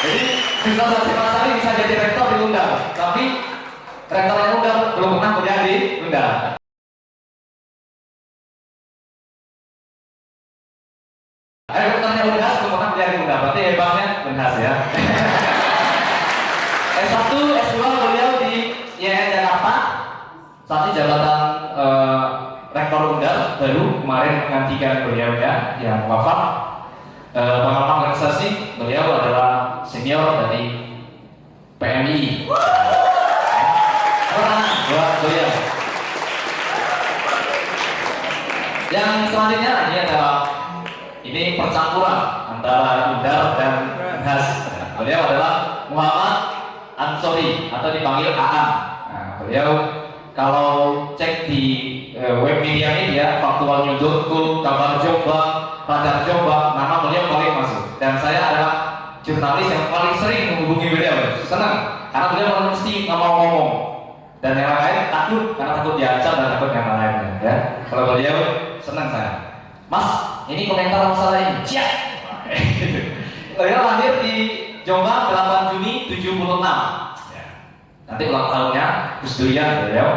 Jadi Duta Saksi Masari bisa jadi rektor diundang, tapi rektor yang undang belum pernah kuliah diundang. Rektornya Unhas belum pernah kuliah diundang, berarti hebatnya Unhas ya. S1, S2 beliau di IAIN Jakarta. Saat ini jabatan rektor Undar baru kemarin menggantikan beliau ya yang wafat. Pengalaman organisasi beliau adalah senior dari PMI. Buat beliau. Yang selanjutnya ini percampuran antara Undar dan Unhas. Beliau adalah Muhammad Ansori atau dipanggil Aan. Nah, beliau kalau cek di web media faktual news.com, kabar Jombang, radar Jombang, nama beliau paling masuk. Dan saya adalah jurnalis yang paling sering menghubungi beliau. Senang karena beliau mesti nggak mau ngomong. Dan yang lain takut karena takut diancam dan takut yang lainnya. Ya, kalau beliau senang saya. Mas, ini komentar masalah ini. Siap. Beliau lahir di Jombang 8 Juni 76. Ya. Nanti ulang tahunnya Gus Durian beliau.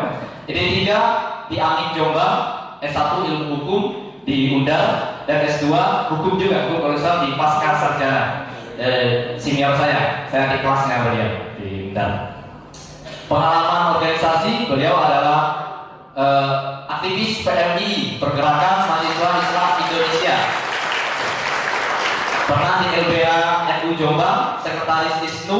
Ini 3 di Amin Jombang, S1 ilmu hukum di Undar dan S2 hukum juga, hukum profesor di Pasca Sarjana. Senior saya di kelasnya beliau di Undar. Pengalaman organisasi beliau adalah aktivis PMI, Pergerakan Mahasiswa Islam Indonesia. Pernah di LBH NU Jombang, sekretaris ISNU,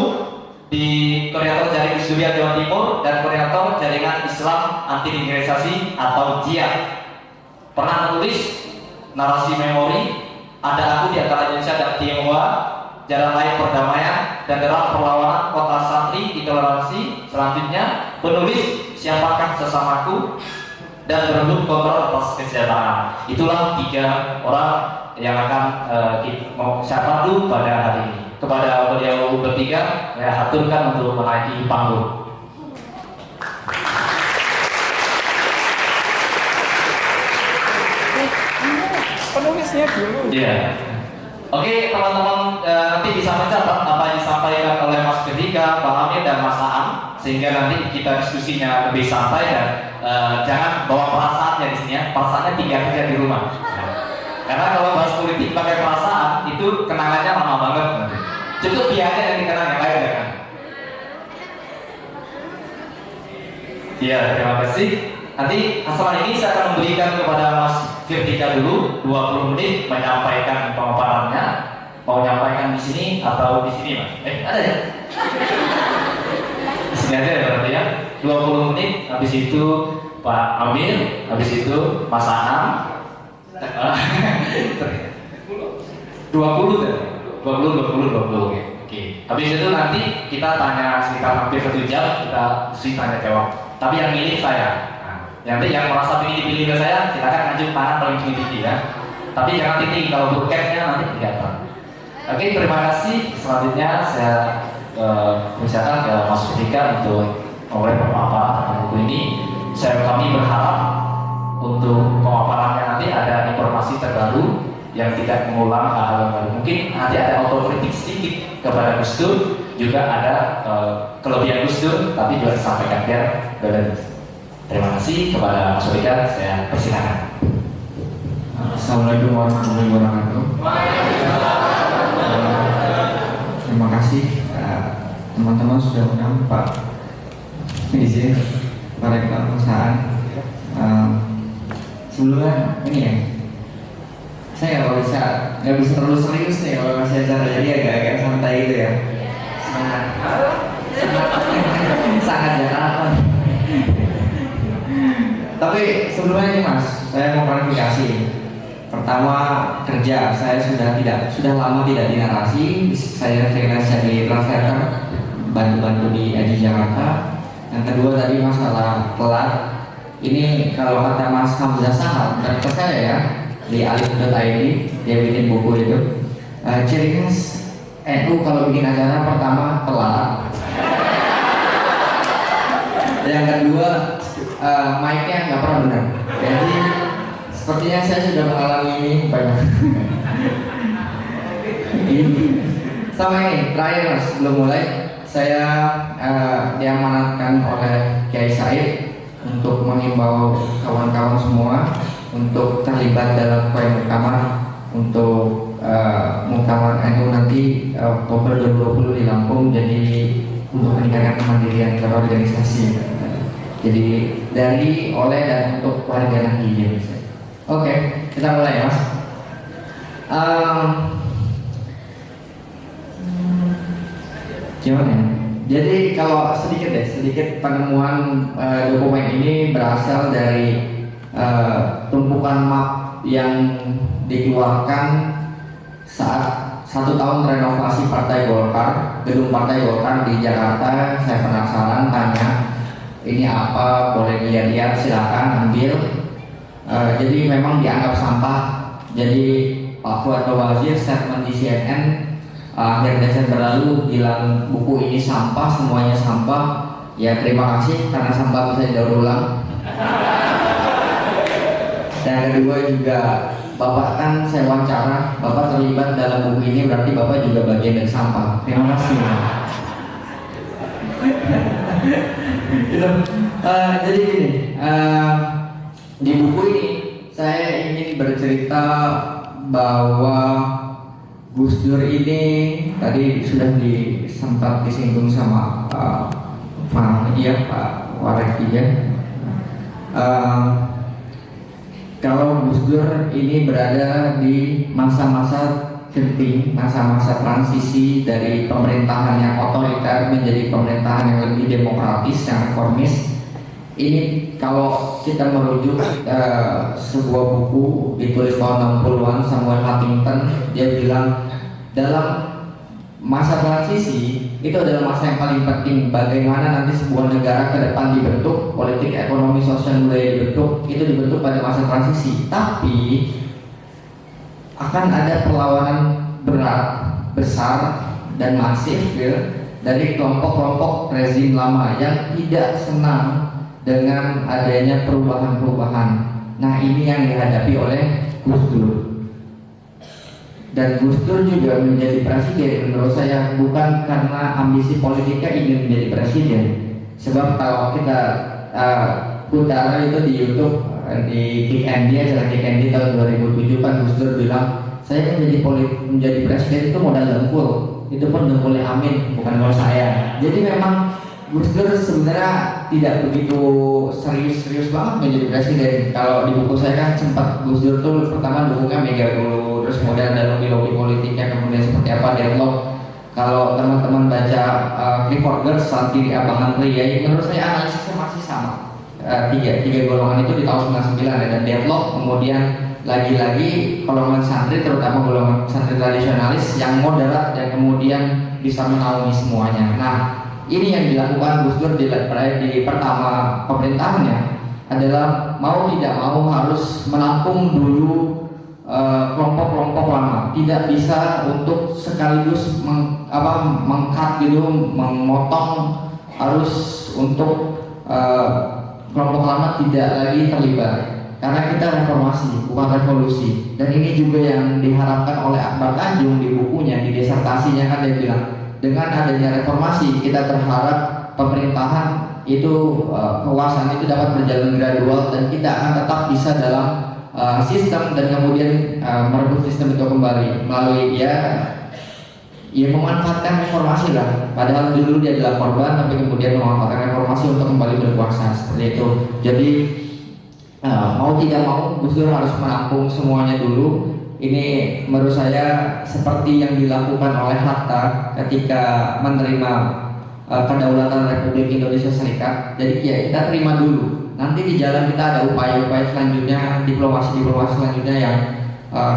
di koordinator jaring Gus Durian Jawa Timur dan koordinator jaringan Islam Anti Digitalisasi atau JIA. Pernah menulis narasi memori, ada aku di antara Indonesia dan Tionghoa, jalan lain perdamaian dan derap perlawanan kota santri intoleransi. Selanjutnya penulis siapakah sesamaku dan berunduk kontrol atas kesejahteraan. Itulah 3 orang yang akan saya pandu pada hari ini. Kepada beliau bertiga, saya aturkan untuk menaiki panggung. Penulisnya dulu. Iya. Oke, teman-teman, nanti bisa mencatat apa yang disampaikan oleh Mas Ketika, Pak Amir dan Mas Aan, sehingga nanti kita diskusinya lebih santai dan jangan bawa perasaannya di sini ya. Perasaannya tinggal aja di rumah. Karena kalau bahas politik pakai perasaan itu kenangannya lama banget. Cukup biarnya yang dikenang yang lain ya kan. Iya, terima kasih. Nanti hasil ini saya akan memberikan kepada Mas Firtika dulu 20 menit menyampaikan pemaparannya. Mau menyampaikan di sini atau di sini Mas? Ada ya? Di sini aja ya berarti ya. 20 menit. Habis itu Pak Amir, habis itu Mas Anam. 20 oke. Habis itu nanti kita tanya sekitar hampir 1 jam, kita tanya jawab. Tapi yang milih saya. Nanti yang merasa ingin dipilih ke saya, silakan ngajuk tangan paling tinggi ya. Tapi jangan tinggi, kalau broadcastnya nanti kelihatan. Oke, terima kasih. Selanjutnya saya persilakan ke Mas Firtika untuk memulai pemaparan tentang buku ini. Kami berharap untuk pemaparannya nanti ada informasi terbaru yang tidak mengulang hal-hal yang baru. Mungkin nanti ada otokritik sedikit kepada Gus Dur, juga ada kelebihan Gus Dur, tapi juga disampaikan biar balance. Terima kasih kepada Mas Firtika, saya persilakan. Assalamualaikum warahmatullahi wabarakatuh. Terima kasih teman-teman sudah undang Pak izin Pak Rektor perusahaan. Sebelumnya ini ya, saya nggak bisa terlalu serius nih kalau masih acara, jadi agak-agak santai gitu ya. Sangat Jakarta. Tapi sebelumnya ini Mas, saya mau klarifikasi. Pertama, kerja saya sudah lama tidak di narasi. Saya freelance jadi translator, bantu-bantu di Aji Jakarta. Yang kedua tadi masalah telat. Ini kalau kata Mas Hamzah Sahab, rektor saya ya, di alif.id, dia bikin buku itu. Ciri khas NU kalau bikin acara pertama telat. Yang kedua, mic-nya nggak pernah benar. Jadi sepertinya saya sudah mengalami ini banyak. Sama ini terakhir mas, sebelum mulai saya diamanatkan oleh Kiai Said untuk mengimbau kawan-kawan semua untuk terlibat dalam kue muktamar untuk muktamar NU nanti Oktober 2020 di Lampung, jadi untuk meningkatkan kemandirian berorganisasi. Jadi dari, oleh, dan untuk warga Nahdi. Oke, kita mulai ya mas. Gimana ya? Jadi kalau sedikit penemuan dokumen ini berasal dari tumpukan map yang dikeluarkan saat 1 tahun renovasi Partai Golkar, gedung Partai Golkar di Jakarta. Saya penasaran, tanya ini apa, boleh dilihat-lihat, silakan ambil. Jadi memang dianggap sampah. Jadi Pak Fuad Bawazir statement di CNN akhir Desember lalu bilang buku ini sampah, semuanya sampah. Ya terima kasih, karena sampah bisa didaur ulang. Dan kedua juga Bapak kan saya wawancara, Bapak terlibat dalam buku ini, berarti Bapak juga bagian dari sampah. Terima kasih. Jadi gini, di buku ini saya ingin bercerita bahwa Gus Dur ini tadi sudah sempat disinggung sama Pak Warek ya. Kalau Gus Dur ini berada di masa-masa genting, masa-masa transisi dari pemerintahan yang otoriter menjadi pemerintahan yang lebih demokratis, yang reformis. Ini kalau kita merujuk sebuah buku ditulis tahun 60-an Samuel Huntington, dia bilang dalam masa transisi itu adalah masa yang paling penting. Bagaimana nanti sebuah negara ke depan dibentuk, politik, ekonomi, sosial, budaya dibentuk, itu dibentuk pada masa transisi. Tapi akan ada perlawanan berat, besar, dan masif ya, dari kelompok-kelompok rezim lama yang tidak senang dengan adanya perubahan-perubahan. Nah ini yang dihadapi oleh Gus Dur. Dan Gus Dur juga menjadi presiden menurut saya bukan karena ambisi politiknya ingin menjadi presiden. Sebab kalau kita putar itu di YouTube di Kick Andy, acara Kick Andy tahun 2007 kan Gus Dur bilang saya menjadi presiden itu modal dengkul, itu pun dengkulnya Amin bukan kalau saya. Jadi memang Gus Dur sebenarnya tidak begitu serius banget menjadi presiden. Kalau di buku saya kan sempat Gus Dur tuh pertama dukungnya Mega dulu, terus kemudian ada lobby politiknya, kemudian seperti apa deadlock. Kalau teman-teman baca Clifford Gertz, Santri Abangan Pria, menurut saya analisisnya masih sama. Tiga golongan itu di tahun 99 ada deadlock, kemudian lagi-lagi golongan santri, terutama golongan santri tradisionalis yang moderat dan kemudian bisa menaungi semuanya. Nah ini yang dilakukan Gus Dur di pertama pemerintahannya adalah mau tidak mau harus menampung dulu kelompok-kelompok lama. Tidak bisa untuk sekaligus mengkat gitu, memotong, harus untuk kelompok lama tidak lagi terlibat. Karena kita reformasi, bukan revolusi. Dan ini juga yang diharapkan oleh Akbar Tanjung di bukunya, di disertasinya kan dia bilang, dengan adanya reformasi kita berharap pemerintahan itu kekuasaan itu dapat berjalan gradual dan kita akan tetap bisa dalam sistem dan kemudian merebut sistem itu kembali melalui ya memanfaatkan reformasi lah. Padahal dulu dia adalah korban tapi kemudian memanfaatkan reformasi untuk kembali berkuasa seperti itu. Jadi mau tidak mau Gus Dur harus menampung semuanya dulu. Ini menurut saya seperti yang dilakukan oleh Hatta ketika menerima kedaulatan Republik Indonesia Serikat. Jadi ya kita terima dulu. Nanti di jalan kita ada upaya-upaya selanjutnya, diplomasi selanjutnya yang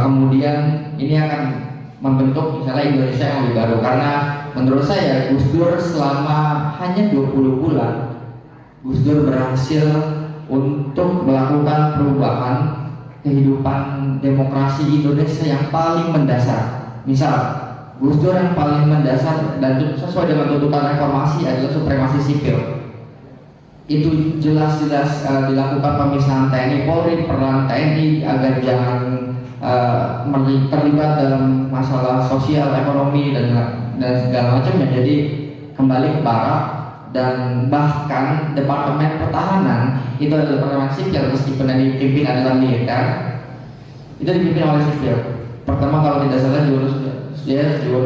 kemudian ini akan membentuk misalnya Indonesia yang lebih baru. Karena menurut saya Gus Dur selama hanya 20 bulan Gus Dur berhasil untuk melakukan perubahan kehidupan demokrasi Indonesia yang paling mendasar. Misal Gus Dur yang paling mendasar dan sesuai dengan tuntutan reformasi adalah supremasi sipil. Itu jelas-jelas dilakukan pemisahan TNI Polri, peran TNI agar jangan terlibat dalam masalah sosial, ekonomi dan dan segala macamnya. Jadi kembali ke barak, dan bahkan Departemen Pertahanan itu adalah departemen sipil meskipun yang dipimpin adalah militer, itu dipimpin oleh sipil. Pertama kalau tidak salah Juwono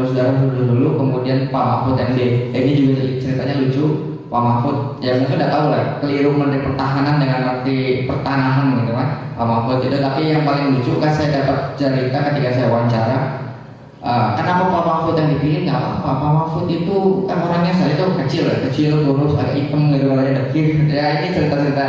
Saudara dulu, kemudian Pak Mahfud MD. Ini juga ceritanya lucu. Pak Mahfud, ya mungkin udah tahu lah, keliru Menteri Pertahanan dengan arti pertanahan gitu kan, Pak Mahfud itu. Tapi yang paling lucu kan saya dapat cerita ketika saya wawancara, kenapa Pak Mahfud yang dipilih? Nggak apa-apa, Pak Mahfud itu kan orangnya saya itu kecil, kurus, agak hitam gitu, orangnya dekir. Ya ini cerita-cerita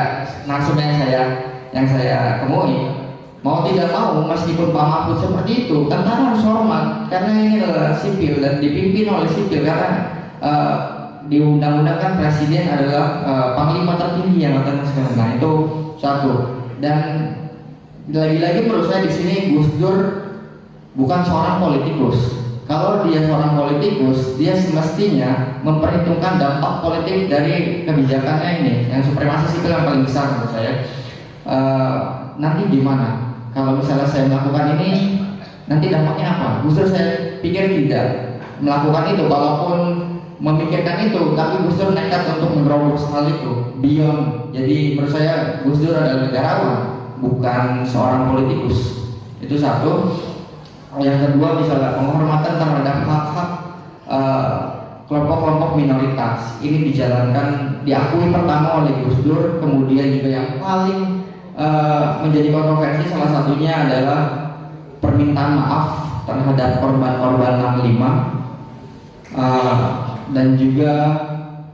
narsum yang saya temui. Mau tidak mau, meskipun Pak Mahfud seperti itu, tentara harus hormat karena ini adalah sipil dan dipimpin oleh sipil, karena di undang-undang kan presiden adalah panglima tertinggi yang Angkatan Nasional. Nah itu satu. Dan lagi-lagi menurut saya di sini Gus Dur bukan seorang politikus. Kalau dia seorang politikus, dia semestinya memperhitungkan dampak politik dari kebijakannya ini, yang supremasi sipil yang paling besar menurut saya. Nanti gimana? Kalau misalnya saya melakukan ini, nanti dampaknya apa? Gus Dur saya pikir tidak melakukan itu, walaupun memikirkan itu, tapi Gus Dur nekat untuk menerobos hal itu beyond. Jadi menurut saya Gus Dur adalah negarawan, bukan seorang politikus. Itu satu. Yang kedua, misalnya penghormatan terhadap hak-hak kelompok-kelompok minoritas ini dijalankan, diakui pertama oleh Gus Dur. Kemudian juga yang paling menjadi kontroversi salah satunya adalah permintaan maaf terhadap korban-korban 65, dan juga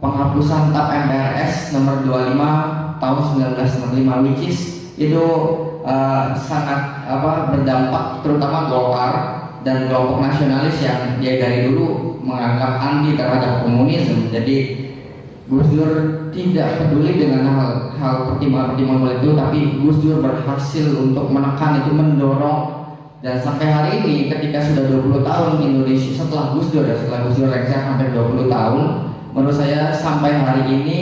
penghapusan TAP MPRS nomor 25 tahun 1965, which is itu sangat berdampak terutama Golkar dan kelompok nasionalis yang dia dari dulu menganggap anti terhadap komunisme. Jadi Gus Dur tidak peduli dengan hal pertimbangan-pertimbangan itu, tapi Gus Dur berhasil untuk menekan itu, mendorong. Dan sampai hari ini ketika sudah 20 tahun Indonesia setelah Gus Dur lengser hampir 20 tahun, menurut saya sampai hari ini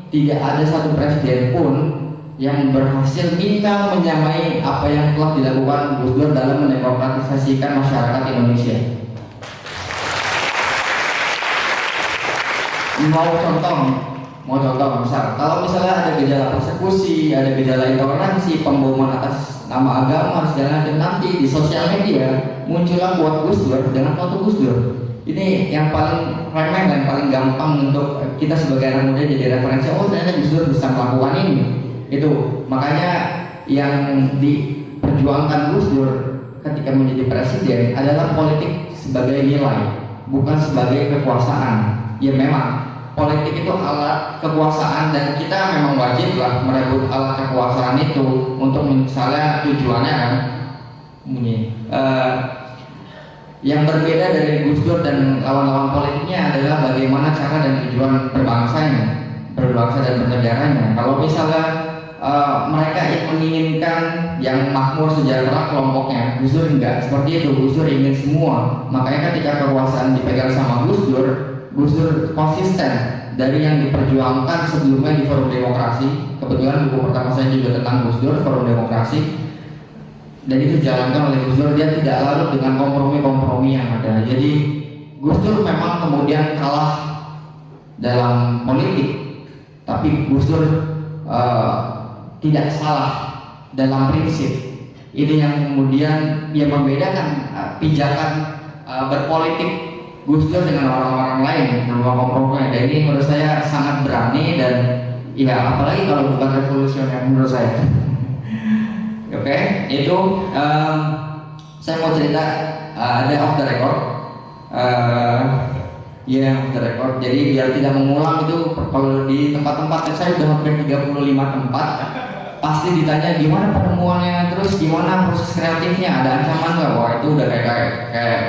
tidak ada satu presiden pun yang berhasil minta menyamai apa yang telah dilakukan Gus Dur dalam mendemokratisasikan masyarakat Indonesia. Mau contoh misal, kalau misalnya ada gejala persekusi, ada gejala intoleransi, pemboman atas nama agama, segala macam, nanti di sosial media muncullah buat Gus Dur dengan foto Gus Dur. Ini yang paling remeh dan paling gampang untuk kita sebagai anak muda jadi referensi. Oh ternyata Gus Dur bisa melakukan ini. Itu makanya yang diperjuangkan Gus Dur ketika menjadi presiden adalah politik sebagai nilai, bukan sebagai kekuasaan. Ya memang politik itu alat kekuasaan dan kita memang wajib lah merebut alat kekuasaan itu untuk misalnya tujuannya kan yang berbeda dari Gus Dur dan lawan-lawan politiknya adalah bagaimana cara dan tujuan berbangsa dan bernegaranya. Kalau misalnya mereka yang menginginkan yang makmur sejahtera kelompoknya, Gus Dur enggak seperti itu. Gus Dur ingin semua. Makanya ketika kekuasaan dipegang sama Gus Dur konsisten dari yang diperjuangkan sebelumnya di Forum Demokrasi. Kebetulan buku pertama saya juga tentang Gus Dur, Forum Demokrasi, dan itu dijalankan oleh Gus Dur. Dia tidak larut dengan kompromi-kompromi yang ada. Jadi Gus Dur memang kemudian kalah dalam politik, tapi Gus Dur tidak salah dalam prinsip. Ini yang kemudian dia membedakan pijakan berpolitik Gus Dur dengan orang-orang lain dalam kompromi. Dan ini menurut saya sangat berani, dan ya apalagi kalau bukan revolusioner menurut saya. Oke, itu saya mau cerita ada off the record. Off the record. Jadi biar tidak mengulang itu, kalau di tempat-tempat saya udah hampir 35 tempat, pasti ditanya gimana penemuannya, terus gimana proses kreatifnya, ada ancaman nggak? Wah itu udah kayak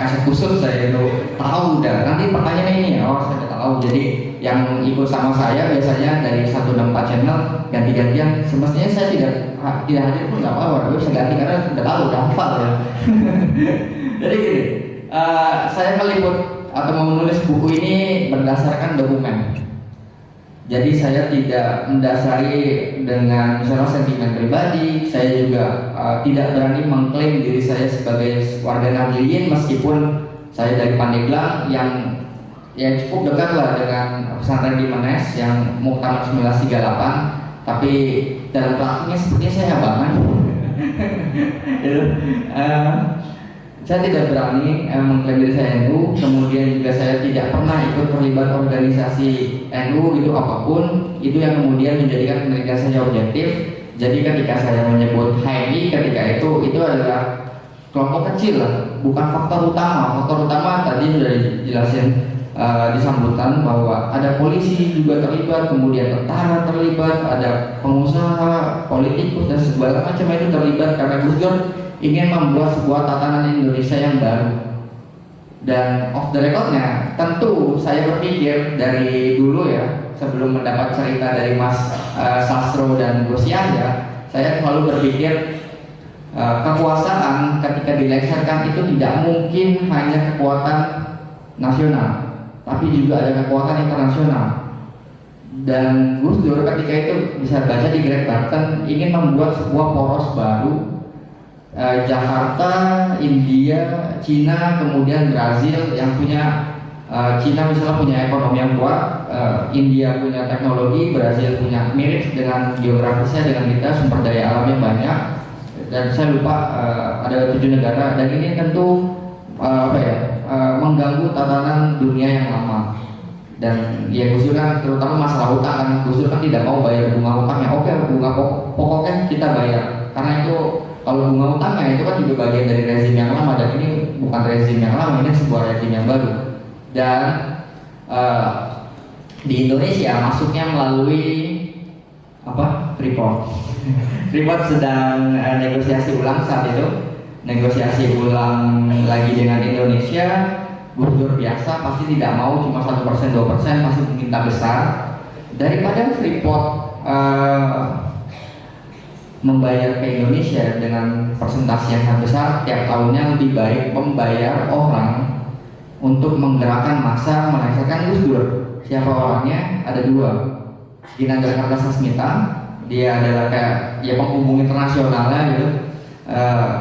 kaset khusus saya itu tahu udah. Nanti pertanyaannya ini ya, saya udah tahu. Jadi yang ikut sama saya biasanya dari 164 channel ganti-gantian. Semestinya saya tidak hadir pun nggak apa-apa, tapi saya ganti karena udah tahu, udah hafal ya. Jadi gini, saya meliput atau menulis buku ini berdasarkan dokumen. Jadi saya tidak mendasari dengan misalnya sentimen pribadi. Saya juga tidak berani mengklaim diri saya sebagai warga Nahdliyin, meskipun Saya dari Pandeglang yang ya cukup dekat lah dengan pesantren di Menes yang Muktamar 1938, tapi dalam praktiknya sepertinya saya abangan. Itu, saya tidak berani mengklaim diri saya NU, kemudian juga saya tidak pernah ikut terlibat organisasi NU itu apapun, itu yang kemudian menjadikan penelitian saya objektif. Jadi ketika saya menyebut HMI ketika itu adalah kelompok kecil lah, bukan faktor utama. Faktor utama tadi sudah dijelasin di sambutan bahwa ada polisi juga terlibat, kemudian tentara terlibat, ada pengusaha, politikus dan segala macam itu terlibat karena Gus Dur ingin membuat sebuah tatanan Indonesia yang baru. Dan off the recordnya, tentu saya berpikir dari dulu ya, sebelum mendapat cerita dari Mas Sastro dan Gus Yahya, saya selalu berpikir kekuasaan ketika dilengsarkan itu tidak mungkin hanya kekuatan nasional, tapi juga ada kekuatan internasional. Dan Gus Dur ketika itu bisa baca di Great Barton ingin membuat sebuah poros baru, Jakarta, India, Cina, kemudian Brazil yang punya Cina misalnya punya ekonomi yang kuat, India punya teknologi, Brazil punya mirip dengan geografisnya dengan kita, sumber daya alamnya banyak, dan saya lupa ada 7 negara, dan ini tentu mengganggu tatanan dunia yang lama. Dan ya Gus Dur kan terutama masalah utang kan, Gus Dur kan tidak mau bayar bunga utangnya. Oke, bunga pokoknya kita bayar, karena itu kalau bunga utangnya itu kan juga bagian dari rezim yang lama, dan ini bukan rezim yang lama, ini sebuah rezim yang baru. Dan di Indonesia masuknya melalui Freeport. Freeport sedang negosiasi ulang saat itu, negosiasi ulang lagi dengan Indonesia. Gus Dur biasa pasti tidak mau cuma 1%, 2%, pasti minta besar. Daripada Freeport membayar ke Indonesia dengan persentase yang sangat besar tiap tahunnya, lebih baik membayar orang untuk menggerakkan massa melengsarkan Gus Dur. Siapa orangnya? Ada 2. Ginanjar Kartasasmita, dia adalah kayak ya penghubung internasionalnya gitu.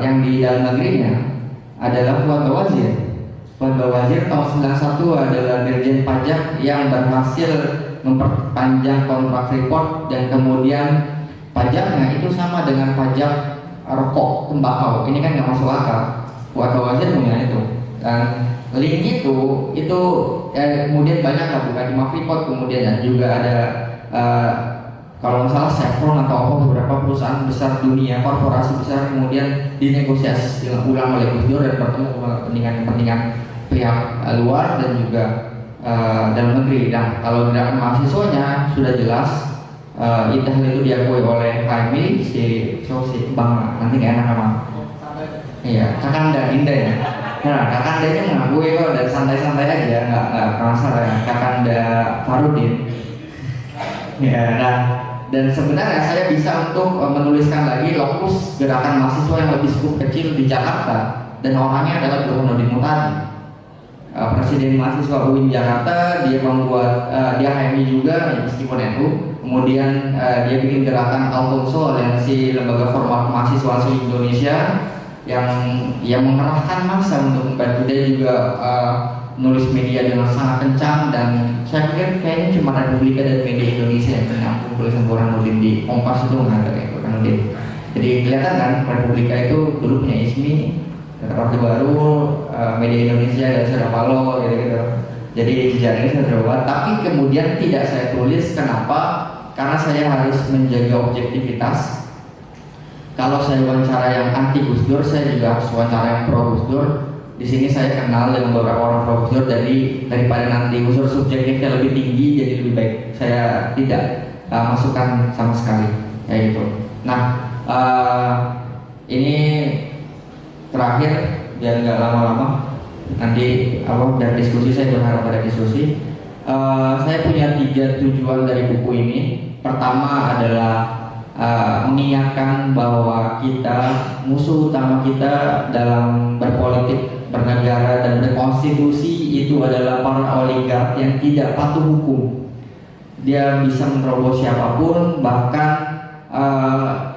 Yang di dalam negerinya adalah Fuad Bawazir. Fuad Bawazir tahun 91 adalah Dirjen Pajak yang berhasil memperpanjang kontrak Freeport, dan kemudian pajaknya itu sama dengan pajak rokok, tembakau. Ini kan nggak masuk akal. Fuad Bawazir punya itu. Dan link itu kemudian banyak lah, bukan cuma Freeport, kemudian juga ada kalau nggak salah Chevron atau apa, beberapa perusahaan besar dunia, korporasi besar kemudian dinegosiasi ulang oleh Gus Dur dan bertemu kepentingan pihak luar dan juga dalam negeri. Nah, kalau gerakan mahasiswanya sudah jelas, itu diakui oleh HMI, si Bang, nanti nggak enak sama iya, Kakanda Indah ya. Nah, Kakandanya mengakui kok, dan santai-santai aja, nggak masalah ya, Kakanda Farudin. Ya, nah, dan sebenarnya saya bisa untuk menuliskan lagi lokus gerakan mahasiswa yang lebih cukup kecil di Jakarta, dan orangnya adalah Burhanuddin Mutadi, presiden mahasiswa UIN Jakarta. Dia membuat dia HMI juga meskipun NU. Kemudian dia bikin gerakan Alfonso, aliansi lembaga formal mahasiswa Indonesia, yang mengerahkan massa untuk membantu. Dia juga nulis media dengan sangat kencang, dan saya pikir kayaknya cuma Republika dan media Indonesia yang menampung tulisan Burhanuddin. Di Kompas itu nggak ada kayak Burhanuddin. Jadi kelihatan kan Republika itu dulu punya ISMI, Orde Baru, media Indonesia dan Surya Paloh gitu. Jadi jejaknya saya terbuat, tapi kemudian tidak saya tulis. Kenapa? Karena saya harus menjaga objektivitas. Kalau saya wawancara yang anti Gus Dur, saya juga harus wawancara yang pro Gus Dur. Di sini saya kenal dengan beberapa orang pro Gus Dur, jadi daripada nanti unsur subjektifnya lebih tinggi, jadi lebih baik saya tidak masukkan sama sekali kayak gitu. Nah, ini terakhir biar nggak lama-lama, nanti dari diskusi saya berharap ada diskusi. Saya punya 3 tujuan dari buku ini. Pertama adalah mengingatkan bahwa musuh utama kita dalam berpolitik, bernegara, dan berkonstitusi itu adalah para oligark yang tidak patuh hukum. Dia bisa menerobos siapapun, bahkan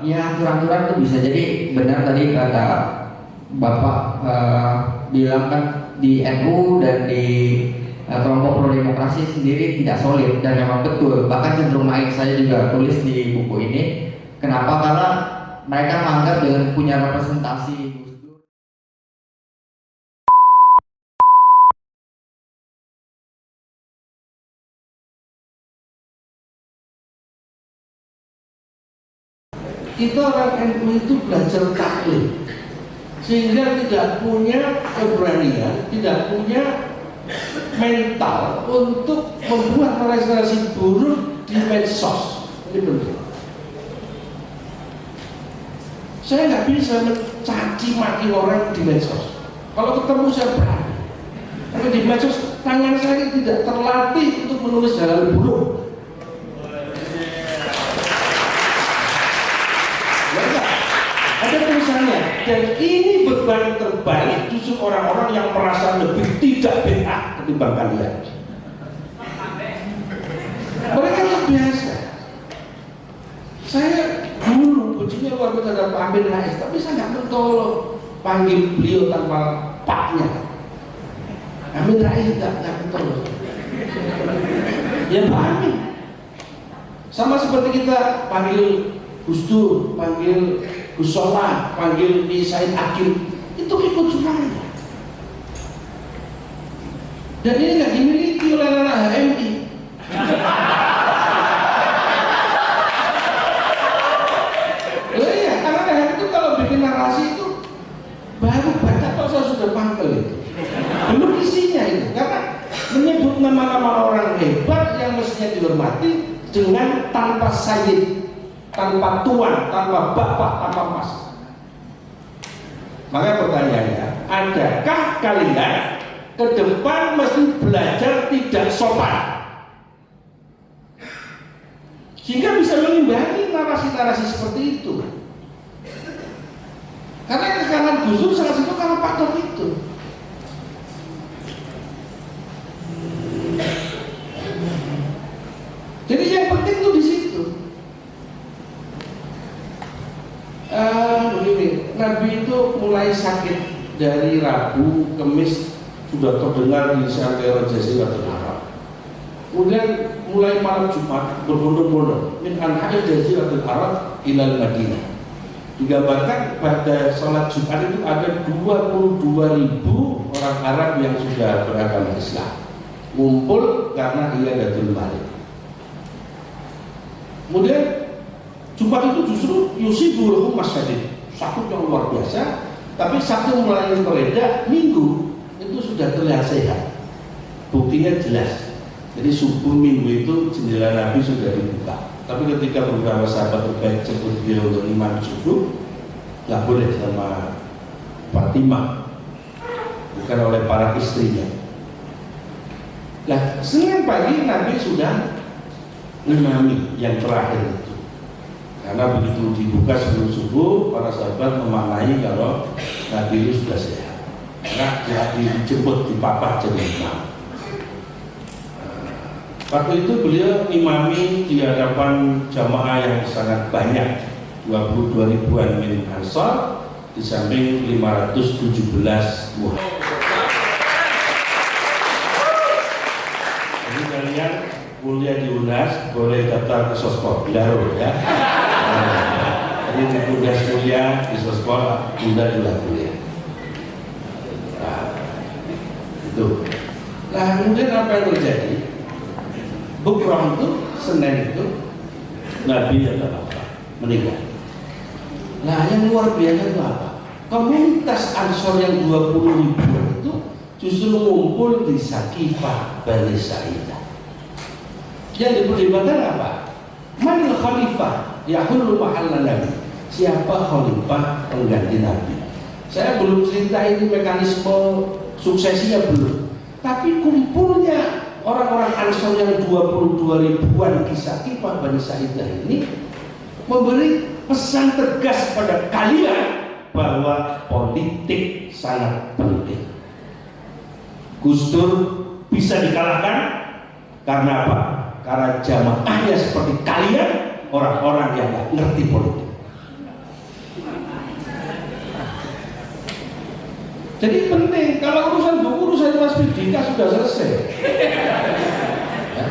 ya aturan-aturan itu bisa. Jadi benar tadi kata Bapak bilang kan, di NU dan di kelompok pro demokrasi sendiri tidak solid, dan memang betul, bahkan cenderung naik. Saya juga tulis di buku ini. Kenapa? Karena mereka menganggap dengan punya representasi Gus Dur, kita orang NU itu belajar taklid, sehingga tidak punya keberanian, tidak punya mental untuk membuat narasi-narasi buruk di medsos. Ini penting. Saya nggak bisa mencaci maki orang di medsos. Kalau ketemu saya berani. Tapi di medsos tangan saya tidak terlatih untuk menulis hal-hal buruk. Ada tulisannya, dan ini beban terbalik justru orang-orang yang merasa lebih tidak bid'ah ketimbang kalian. Mereka terbiasa. Saya dulu pujinya luar biasa ada Pak Amin Rais, tapi saya nggak mentolong panggil beliau tanpa paknya. Amin Rais nggak mentolong. Ya Pak Amin. Sama seperti kita panggil Gus Dur, panggil Gus Solah, panggil di Said Akil, itu ikut semuanya. Dan ini nggak dimiliki oleh anak HMI. Oh iya, karena HMI itu kalau bikin narasi itu baru baca kok saya sudah panggil itu. Belum isinya itu, karena menyebut nama-nama orang hebat yang mestinya dihormati dengan tanpa sayyid, tanpa tuan, tanpa bapak, tanpa mas. Maka pertanyaannya, adakah kalian ke depan mesti belajar tidak sopan sehingga bisa mengimbangi narasi-narasi seperti itu? Karena kekalahan Gus Dur salah satu karena faktor itu. Jadi yang penting itu di situ. Begini, Nabi itu mulai sakit dari Rabu, Kamis sudah terdengar di seantero Jaziratul Arab. Kemudian mulai malam Jumat berbondong-bondong min anha'il Jaziratul Arab ilal Madinah. Digambarkan pada sholat Jumat itu ada 22.000 orang Arab yang sudah beragama Islam ngumpul karena Iyadatul Malik. Kemudian Jumat itu justru yusibul masyadid, sakit yang luar biasa. Tapi Sabtu mulai mereda, Minggu itu sudah terlihat sehat. Buktinya jelas. Jadi subuh Minggu itu jendela Nabi sudah dibuka. Tapi ketika beberapa sahabat terbaik jemput dia untuk iman subuh, nggak boleh sama Fatimah, bukan oleh para istrinya. Nah, Senin pagi Nabi sudah imami yang terakhir itu. Karena begitu dibuka sebelum subuh, para sahabat memaknai kalau Nabi itu sudah sehat. Karena dia dijemput di papa jadi imam. Waktu itu beliau imami di hadapan jamaah yang sangat banyak, 22 ribuan min Ansar, di samping 517 muhajir. Jadi kalian kuliah di UNAS boleh daftar ke Sospor, Bidaro ya. Jadi di tugas kuliah di Sospor, Bunda juga kuliah. Nah, itu. Nah, kemudian apa yang terjadi? Bukrah itu, Senin itu, Nabi adalah meninggal. Nah, yang luar biasa itu apa? Komunitas Ansor yang 20 ribuan itu justru mengumpul di Sakifah Bani Sa'idah. Yang diperdebatkan apa? Manil khalifah yahullu mahalla Nabi. Siapa khalifah pengganti Nabi? Saya belum cerita ini mekanisme suksesinya belum. Tapi kumpulnya orang-orang Ansor yang 22 ribuan di Sakifah Bani Sa'idah ini memberi pesan tegas pada kalian bahwa politik sangat penting. Gus Dur bisa dikalahkan karena apa? Karena jamaahnya seperti kalian, orang-orang yang nggak ngerti politik. Jadi penting, kalau urusan buku, urusan Mas Pidika sudah selesai. Ya.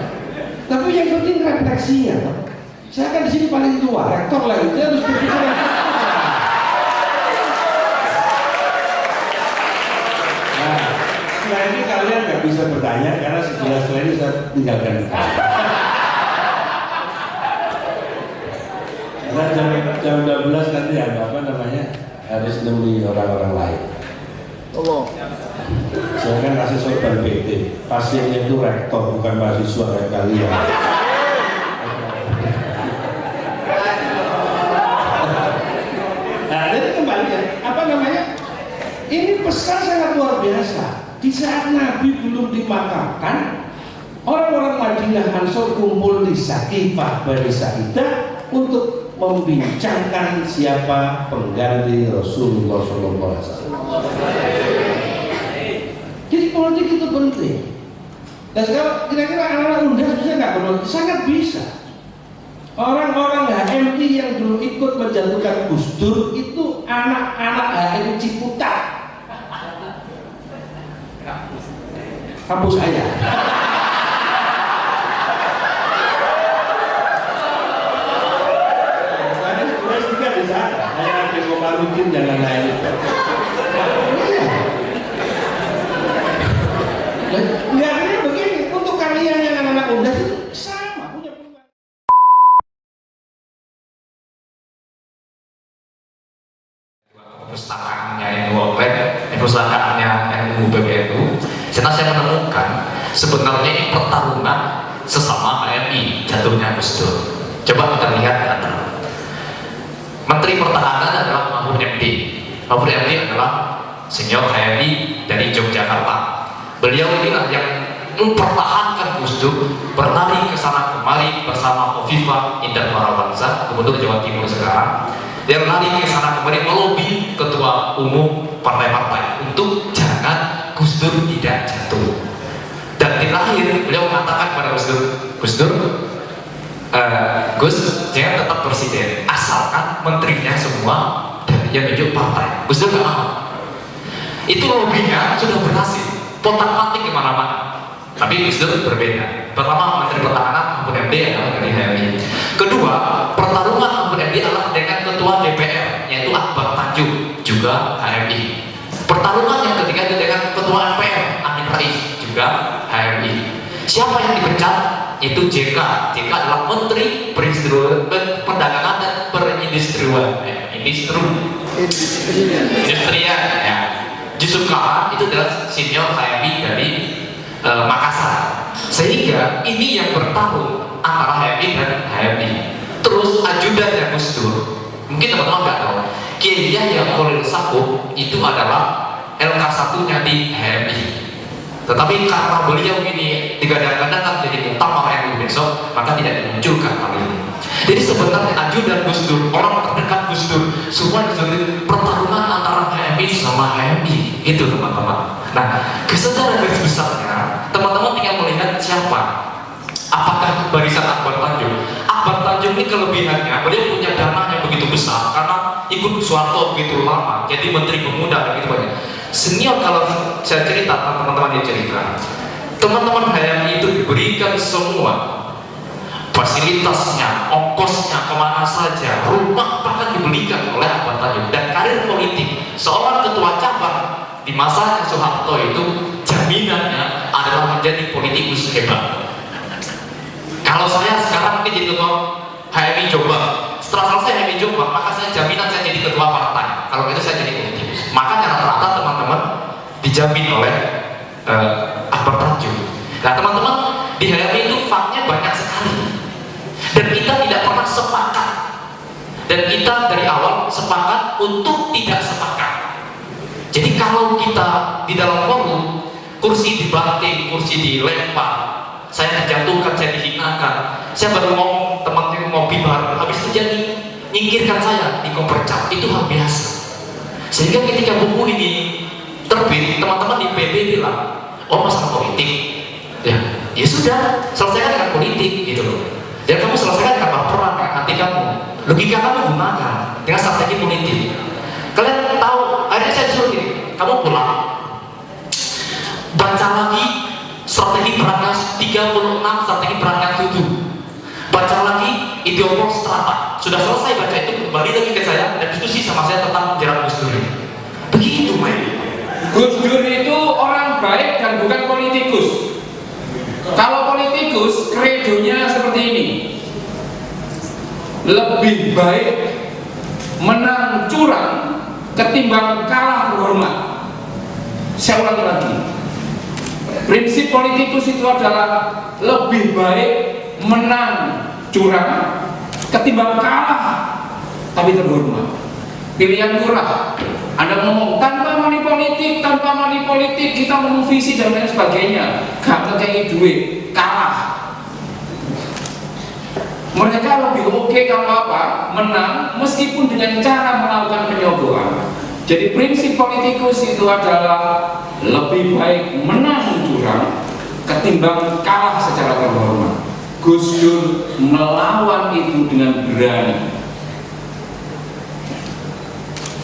Tapi yang penting refleksinya. Saya kan di sini paling tua, rektor lagi, saya harus berpikir. Nah, setelah ini kalian nggak bisa bertanya karena setelah ini saya tinggalkan. Karena jam 12 nanti ada apa namanya, harus nemui orang-orang lain. Saya kan kasih sorban PT, pasiennya itu rektor bukan mahasiswa kayak kalian. Nah, jadi kembali ya, apa namanya? Ini pesan sangat luar biasa. Di saat Nabi belum dimakamkan, orang-orang Madinah Ansor kumpul di Sakifah Bani Sa'idah untuk membincangkan siapa pengganti Rasulullah SAW. Jadi politik itu penting. Dan sekarang kira-kira anak-anak Undas bisa nggak berpolitik? Sangat bisa. Orang-orang HMI yang dulu ikut menjatuhkan Gus Dur itu anak-anak HMI Ciputat. Kampus ayah. Saya ada Komarudin dan lain-lain itu. Enggak, ini begini, untuk kalian yang anak-anak Undas itu sama punya peluang. Perpustakaannya perpustakaannya NU PBNU, saya menemukan sebenarnya ini pertarungan sesama HMI jatuhnya Gus Dur. Coba kita lihat ya. Menteri Pertahanan adalah Mahfud MD. Mahfud MD adalah senior HMI dari Yogyakarta. Beliau inilah yang mempertahankan Gus Dur, berlari ke sana kemari bersama Khofifah Indar Parawansa, gubernur Jawa Timur sekarang. Dia lari ke sana kemari melobi ketua umum partai-partai untuk jangan Gus Dur tidak jatuh. Dan di akhir beliau mengatakan kepada Gus Dur, Gus, jangan tetap presiden, asalkan menterinya semua dari yang menunjuk partai. Gus Dur nggak mau. Itu lobbynya sudah berhasil, potak-patik kemana-mana. Tapi Gus Dur berbeda. Pertama, Menteri Pertahanan Mahfud MD adalah dari HMI. Kedua, pertarungan Mahfud MD adalah dengan Ketua DPR, yaitu Akbar Tanjung, juga HMI. Pertarungan yang ketiga dengan Ketua MPR, Amin Rais, juga HMI. Siapa yang dipecat? Itu JK. JK adalah Menteri Perdagangan dan Perindustrian. Industrian. Ya. Yusuf Kala itu adalah senior HMI dari Makassar. Sehingga ini yang bertarung antara HMI dan HMI. Terus ajudannya Gus Dur, mungkin teman-teman nggak tahu, Kiai Yahya Khalil Stakuf itu adalah LK1-nya di HMI. Tetapi karena beliau ini digadang-gadang jadi utama NU besok, maka tidak dimunculkan hal ini. Jadi sebenarnya ajudan Gus Dur, orang terdekat Gus Dur, semua jadi pertarungan antara HMI sama HMI, itu teman-teman. Nah, kesadaran garis besarnya, teman-teman tinggal melihat siapa. Apakah barisan Akbar Tanjung? Akbar Tanjung ini kelebihannya, beliau punya dana yang begitu besar karena ikut Soeharto begitu lama, jadi Menteri Pemuda dan begitu banyak. Senior, kalau saya cerita, teman-teman dia cerita, teman-teman HMI itu diberikan semua fasilitasnya, ongkosnya, kemana saja, rumah bahkan dibelikan oleh Akbar Tanjung. Dan karir politik seorang ketua cabang di masanya Soeharto itu jaminannya adalah menjadi politikus hebat. Kalau saya sekarang mungkin jadi ketua HMI Jombang, setelah selesai HMI Jombang, maka saya jaminan saya jadi ketua partai. Kalau itu saya jadi politikus. Makanya rata-rata teman-teman dijamin oleh Akbar Tanjung. Nah teman-teman, di HMI itu faktnya banyak sekali. Dan kita tidak pernah sepakat. Dan kita dari awal sepakat untuk tidak sepakat. Jadi kalau kita di dalam forum, kursi dibanting, kursi dilempar, saya dijatuhkan, saya dihinakan, saya baru ngomong teman-teman mau bibar, habis itu jadi nyingkirkan saya di kompercap, itu hal biasa. Sehingga ketika buku ini terbit, teman-teman di PB bilang, oh masalah politik, ya sudah, selesaikan dengan politik gitu loh. Dan kamu selesaikan dengan baperan, hati kamu, logika kamu gunakan dengan strategi politik. Kalian tahu, akhirnya saya disuruh gini, kamu pulang, Baca lagi strategi perangnya 36, strategi perangnya 7. Baca lagi Ideopol Strata. Sudah selesai baca itu, kembali lagi ke saya dan diskusi sama saya tentang Gerard Gus Dur. Begitu, Mike. Gus Dur itu orang baik dan bukan politikus. Kalau politikus, kredonya seperti ini: lebih baik menang curang ketimbang kalah berhormat. Saya ulangi lagi, prinsip politikus itu adalah lebih baik menang curang ketimbang kalah tapi terhormat. Pilihan murah. Anda ngomong tanpa money politik kita menang visi dan lain sebagainya, gak ngekei duit, kalah. Mereka lebih oke kalau apa? Menang meskipun dengan cara melakukan penyogohan. Jadi prinsip politikus itu adalah lebih baik menang curang ketimbang kalah secara terhormat. Gus Dur melawan itu dengan berani.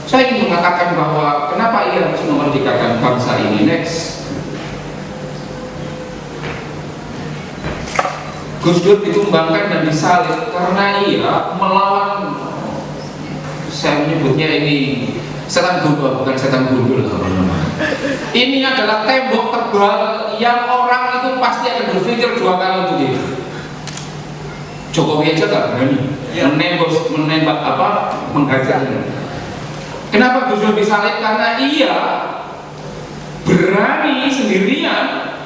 Saya ingin mengatakan bahwa kenapa ia harus memerdekakan bangsa ini. Next. Gus Dur ditumbangkan dan disalib karena ia melawan, saya menyebutnya ini setan gundul, bukan setan gundul. Ini adalah tembok tebal yang orang itu pasti akan berpikir dua kali untuk itu. Jokowi aja tak berani menembak menghajar. Kenapa Gus Dur disalib? Karena ia berani sendirian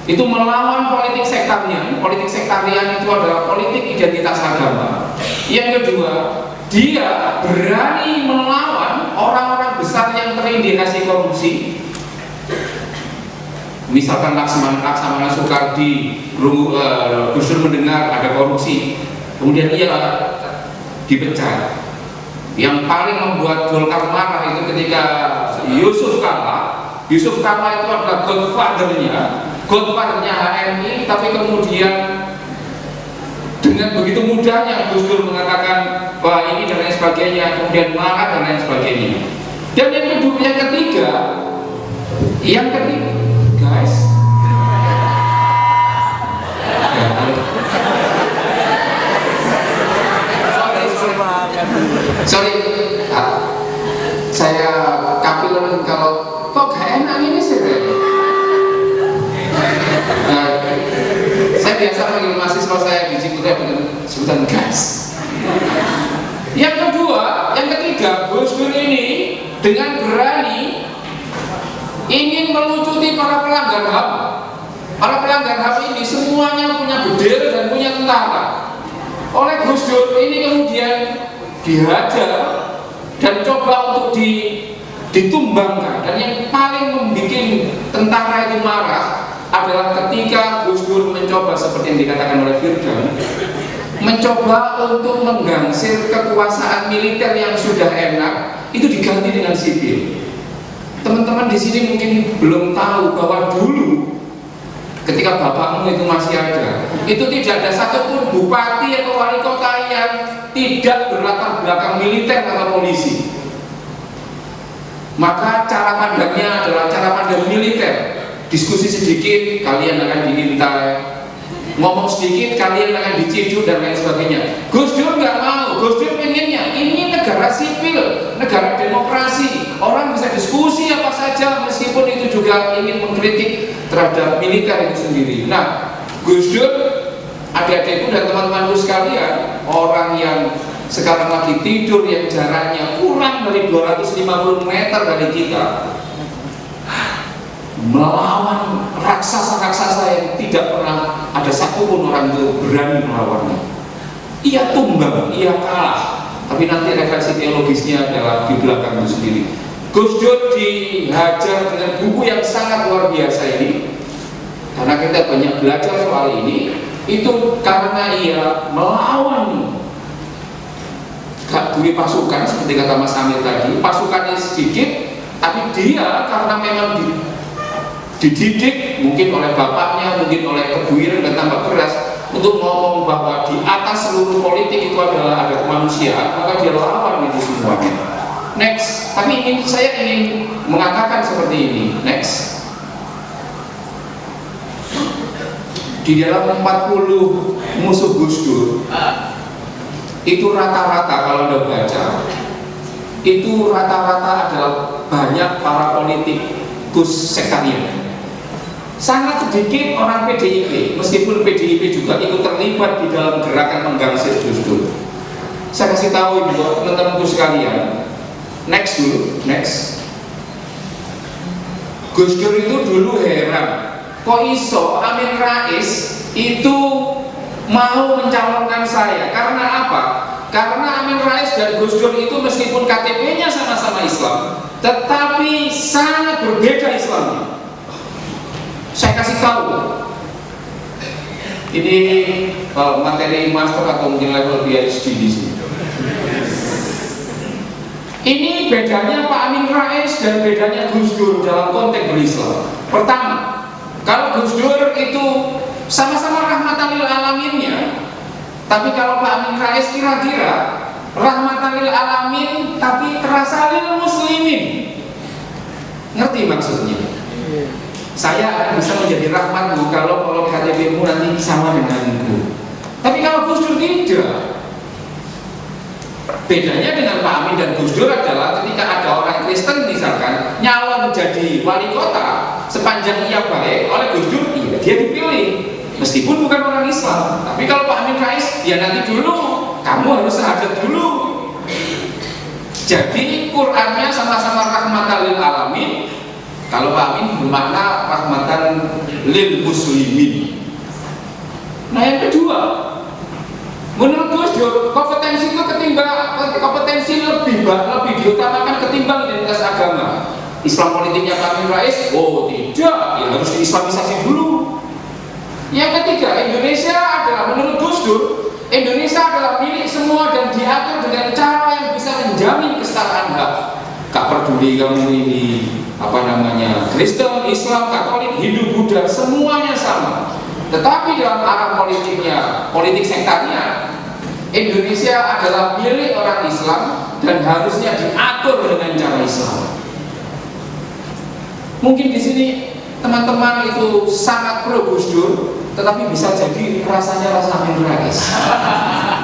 itu melawan politik sektarian. Politik sektarian itu adalah politik identitas agama. Yang kedua, dia berani melawan orang-orang besar yang terindikasi korupsi. Misalkan Laksamana Soekardi, Gus Dur mendengar ada korupsi, kemudian ia dipecat. Yang paling membuat Golkar marah itu ketika Yusuf Kalla itu adalah godfathernya HMI, tapi kemudian dengan begitu mudahnya Gus Dur mengatakan bahwa ini dan lain sebagainya, kemudian marah dan lain sebagainya. Dan yang ketiga guys, sorry, saya kapiler kalau kok gak enak ini sih. Saya biasa panggil mahasiswa saya di Ciputra dengan sebutan gas. Yang ketiga, Gus Dur ini dengan berani ingin melucuti para pelanggar HAM. Para pelanggar HAM ini semuanya punya bedil dan punya tentara. Oleh Gus Dur ini kemudian dihajar dan coba untuk ditumbangkan. Dan yang paling membuat tentara itu marah adalah ketika Gus Dur mencoba, seperti yang dikatakan oleh Firdan, mencoba untuk menggangsir kekuasaan militer yang sudah enak itu diganti dengan sipil. Teman-teman di sini mungkin belum tahu bahwa dulu ketika bapakmu itu masih ada, itu tidak ada satupun bupati atau wali kota yang tidak berlatar belakang militer atau polisi. Maka cara pandangnya adalah cara pandang militer. Diskusi sedikit, kalian akan diintai. Ngomong sedikit, kalian akan diciduk dan lain sebagainya. Gus Dur nggak mau. Gus Dur pengennya ini negara sipil, negara demokrasi. Orang bisa diskusi apa saja, meskipun itu juga ingin mengkritik terhadap militer itu sendiri. Nah, Gus Dur, adik-adikku dan teman-temanku sekalian, orang yang sekarang lagi tidur yang jaraknya kurang dari 250 meter dari kita, melawan raksasa-raksasa yang tidak pernah ada satupun orang itu berani melawannya. Ia tumbang, ia kalah. Tapi nanti refleksi teologisnya adalah di belakang itu sendiri. Gus Dur dihajar dengan buku yang sangat luar biasa ini, karena kita banyak belajar soal ini. Itu karena ia melawan, gak punya pasukan seperti kata Mas Amir tadi. Pasukannya sedikit, tapi dia karena memang dididik mungkin oleh bapaknya, mungkin oleh kebuiran dan tambah keras untuk ngomong bahwa di atas seluruh politik itu adalah ada kemanusiaan, maka dia lawan itu semuanya. Next, tapi saya ingin mengatakan seperti ini. Next. Di dalam 40 musuh Gus Dur, itu rata-rata kalau Anda baca, itu rata-rata adalah banyak para politikus sektarian. Sangat sedikit orang PDIP, meskipun PDIP juga ikut terlibat di dalam gerakan menggangsir Gus Dur. Saya kasih tahu buat teman-temanku sekalian. Next dulu, next. Gus Dur itu dulu heran, kok iso Amin Rais itu mau mencalonkan saya? Karena apa? Karena Amin Rais dan Gus Dur itu meskipun KTP-nya sama-sama Islam, tetapi sangat berbeda Islamnya. Saya kasih tahu, ini materi master atau mungkin level PhD di sini. Ini bedanya Pak Amin Rais dan bedanya Gus Dur dalam konteks berislam. Pertama, kalau Gus Dur itu sama-sama rahmatan lil alaminnya, tapi kalau Pak Amin Rais kira-kira rahmatan lil alamin tapi terasa lil muslimin. Ngerti maksudnya? Saya akan bisa menjadi rahmatmu kalau KTP-mu nanti sama denganku. Tapi kalau Gus Dur tidak. Bedanya dengan Pak Amin dan Gus Dur adalah ketika ada orang Kristen misalkan nyalon menjadi wali kota, sepanjang ia baik oleh Gus Dur, iya dia dipilih meskipun bukan orang Islam. Tapi kalau Pak Amin Rais, ya nanti dulu kamu harus syahadat dulu. Jadi Qurannya sama-sama rahmatan lil alamin. Kalau Pak Amin bermakna rahmatan lil muslimin. Nah yang kedua, menurut Gus Dur, kompetensi itu kompetensi lebih diutamakan ketimbang identitas agama. Islam politiknya Pak Amin Rais, oh tidak, ya harus diislamisasi dulu. Yang ketiga, Indonesia adalah menurut Gus Dur, Indonesia adalah milik semua dan diatur dengan cara yang bisa menjamin kesetaraan hak. Gak peduli kamu ini Kristen, Islam, Katolik, Hindu, Buddha, semuanya sama. Tetapi dalam arah politiknya, politik sektarian, Indonesia adalah milik orang Islam dan harusnya diatur dengan cara Islam. Mungkin di sini teman-teman itu sangat pro Gus Dur, tetapi bisa jadi rasanya rasa Amin Rais.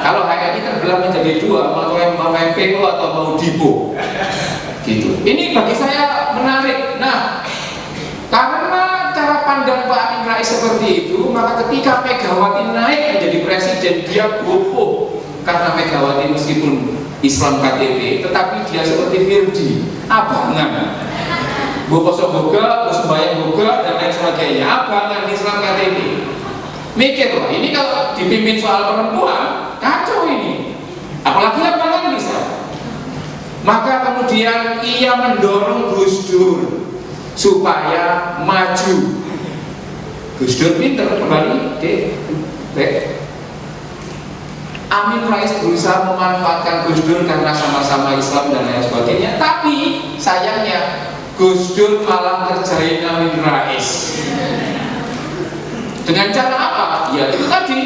Kalau HMI terbelah menjadi dua, mau MPO atau mau Dipo, gitu. Ini bagi saya menarik. Nah, karena cara pandang Pak Amin Rais seperti itu, maka ketika Megawati naik menjadi presiden, dia gopoh karena Megawati meskipun Islam KTP, tetapi dia seperti Firdi, abangan, bokoso boga, sembahyang boga, dan lain sebagainya, abangan Islam KTP. Mikir loh, ini kalau dipimpin soal perempuan, kacau ini. Apalagi abangan bisa. Maka kemudian ia mendorong Gus Dur supaya maju. Gus Dur pinter kembali Amin Rais berusaha memanfaatkan Gus Dur karena sama-sama Islam dan lain sebagainya. Tapi sayangnya Gus Dur malah ngerjain Amin Rais. Dengan cara apa? Ya itu tadi,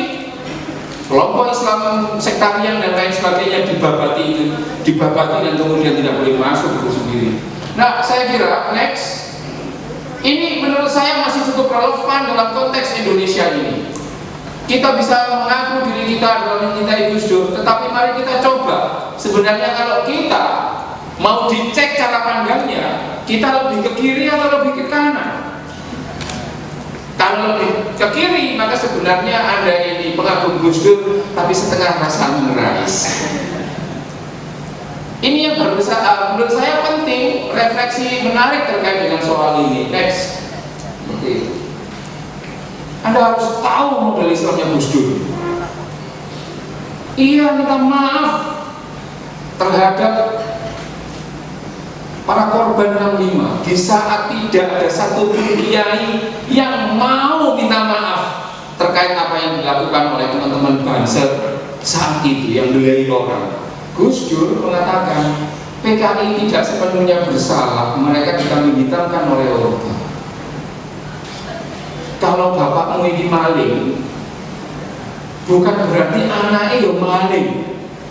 kelompok Islam sektarian dan lain sebagainya dibabati dan kemudian tidak boleh masuk itu sendiri. Nah, saya kira next, ini menurut saya masih cukup relevan dalam konteks Indonesia ini. Kita bisa mengaku diri kita adalah mencintai Gus Dur, tetapi mari kita coba. Sebenarnya kalau kita mau dicek cara pandangnya, kita lebih ke kiri atau lebih ke kanan? Kalau lebih ke kiri, maka sebenarnya Anda ini pengagum Gus Dur, tapi setengah rasa Amin Rais. Ini yang menurut saya penting, refleksi menarik terkait dengan soal ini. Next. Seperti itu. Anda harus tahu model Islamnya Gus Dur. Ia minta maaf terhadap para korban 65 di saat tidak ada satu kiai yang mau minta maaf terkait apa yang dilakukan oleh teman-teman Banser saat itu yang belain orang. Gus Dur mengatakan PKI tidak sepenuhnya bersalah, mereka kita menghitamkan oleh Orde. Kalau bapakmu ini maling, bukan berarti anaknya yang maling.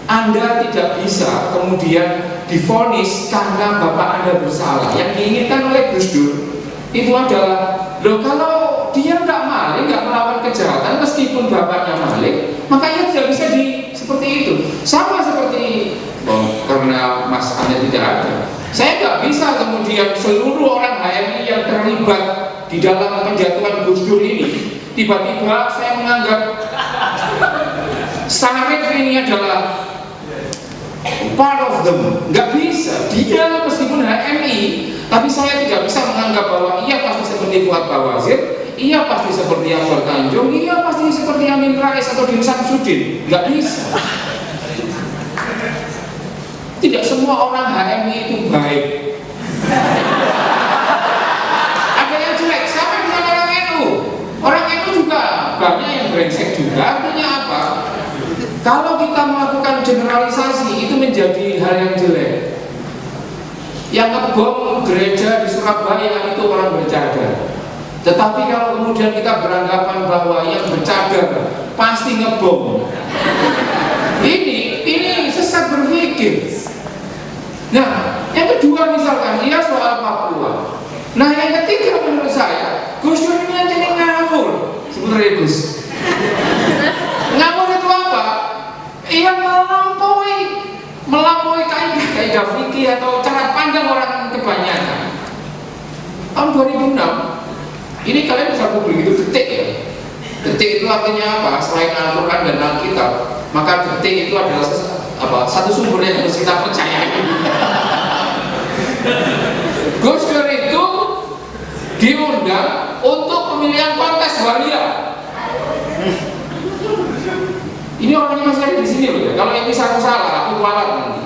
Anda tidak bisa kemudian divonis karena bapak Anda bersalah. Yang diinginkan oleh Gus Dur itu adalah, loh kalau dia nggak maling, nggak melakukan kejahatan meskipun bapaknya maling, maka ia tidak bisa seperti itu. Sama seperti karena Mas Anda tidak ada, saya nggak bisa kemudian seluruh orang HMI yang terlibat di dalam penjatuhan Gus Dur ini tiba-tiba saya menganggap Sarif ini adalah part of them. Nggak bisa. Dia meskipun HMI, tapi saya tidak bisa menganggap bahwa ia pasti seperti Fuad Bawazir, ia pasti seperti Akbar Tanjung, ia pasti seperti Amin Rais atau Din Samsudin. Nggak bisa. Tidak semua orang HMI itu baik. Ada yang jelek. Sama dengan orang NU. Orang NU juga banyak yang brengsek juga. Artinya apa? Kalau kita melakukan generalisasi itu menjadi hal yang jelek. Yang ngebom gereja di Surabaya itu orang bercadar. Tetapi kalau kemudian kita beranggapan bahwa yang bercadar pasti ngebom, ini sesat berpikir. Nah, yang kedua misalkan dia soal Papua. Nah, yang ketiga menurut saya, Gus Dur ini jadi ngawur sebenarnya Gus. Ngawur itu apa? Ia melampaui kaidah fikih atau cara pandang orang kebanyakan. Tahun 2006, ini kalian bisa googling itu detik ya. Detik itu artinya apa? Selain Al-Quran dan Alkitab, maka detik itu adalah satu sumber yang harus kita percayai. Gus Dur itu diundang untuk pemilihan kontes waria. Ini orangnya masih ada di sini loh ya. Kalau yang bisa aku salah, aku kualat nanti.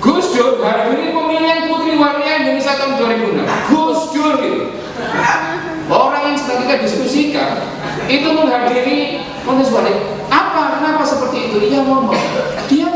Gus Dur hadiri pemilihan Putri Waria Indonesia tahun 2006. Gus Dur gitu. Orang yang sedang kita diskusikan itu menghadiri kontes waria. Kenapa seperti itu? Dia ngomong, dia